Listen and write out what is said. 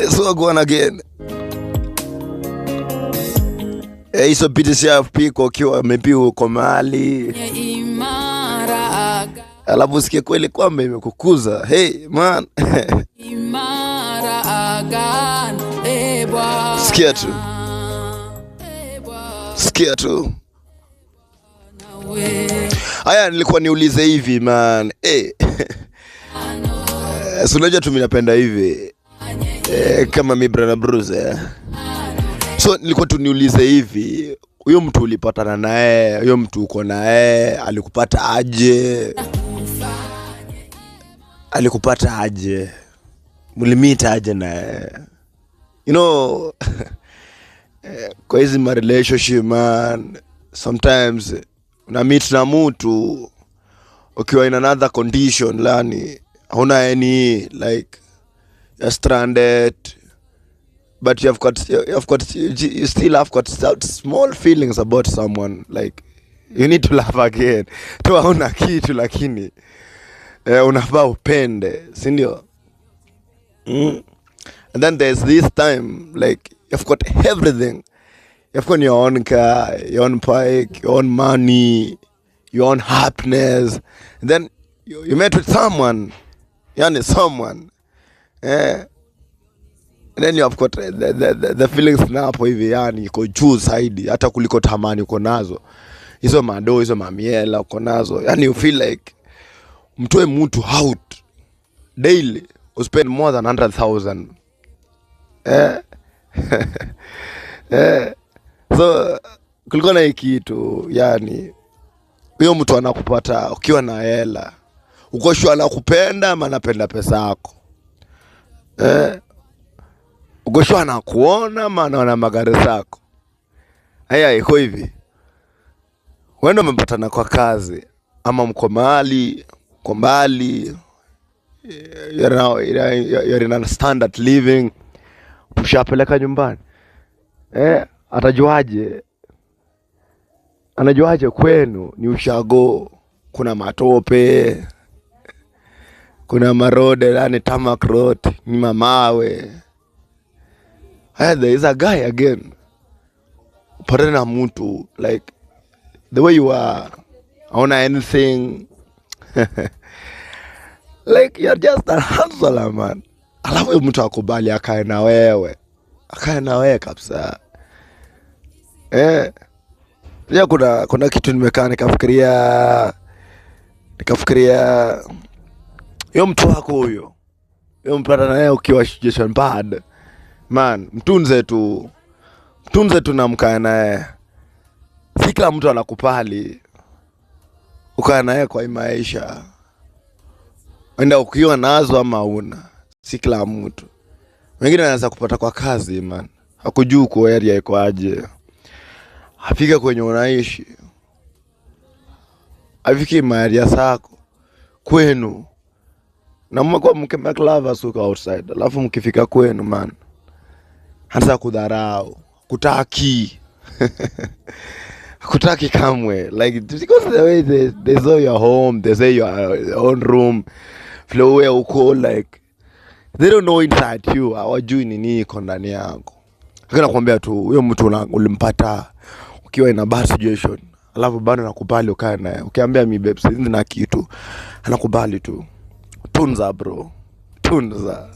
So go on again. Hizo biti ya piko ukiwa maybe uko mahali alafu usikie kweli kwamba imekukuza. Hey man. Sikia tu. Haya, nilikuwa niulize hivi man. So unajua tu mimi napenda hivi. Kama mi brother Bruce. So nilikuwa tu niulize hivi, huyo mtu ulipatana naye, huyo mtu uko naye, alikupata aje? Alikupata aje? Mlimita aje naye? You know, kwa hizi ma relationship man, sometimes una meet na mtu ukiwa in another condition, lani hauna any, like you're stranded, but you still have got small feelings about someone, like you need to love again. Tu hauna kitu lakini unafaa upende, si ndio? And then there's this time, like you've got everything. You've got your own car, your own bike, your own money, your own happiness. And then you met with someone. Someone. And then you have got the feelings na hapo hivi iko juu zaidi hata kuliko tamani uko nazo. Hizo mado, hizo mamiela uko nazo. You feel like mtoe mtu out daily, you spend more than 100,000. So kulikuwa na hiki kitu, huyo mtu anakupata ukiwa na hela. Uko sure anakupenda ama anapenda pesa yako? Uko sure anakuona ama anaona magari zako? Haya iko hivi. Wewe umepatana kwa kazi ama mko mahali, mko mbali, you're in a standard living, ushapeleka nyumbani. Anajuaje kwenu ni ushago, kuna matope, kuna marode, tarmac road, ni mamawe. There is a guy again, patana mtu, like the way you are, hauna anything. Like you're just a hustler man. Alafu mtu akubali akae na wewe. Akae na wewe kabisa. Ya kuna kitu nimekaa nikafikiria yo mtu wako huyo. Yo mpata naye ukiwa situation bad. Man, mtunze tu na mkae naye. Si kila mtu anakupali ukae naye kwa maisha. Wenda ukiwa nazo ama una. Si kila mtu. Wengine wanaweza kupata kwa kazi man. Hakujui kwa area iko aje. Afika kwenye unaishi. Afiki area zako kwenu. Na mmekuwa mkimeclava suka outside. Alafu mkifika kwenu man, anza kudharau, kutaki. Kutaki kamwe. Like because the way they saw your home, they say your own room, flow where uko, like they don't know inside you. Hawajui nini iko ndani yako. Hakuna kuambia tu huyo mtu ulimpata ukiwa in a bad situation, alafu bado nakubali ukae naye. Ukiambia mi babes na kitu, anakubali tu. Tunza bro. Tunza.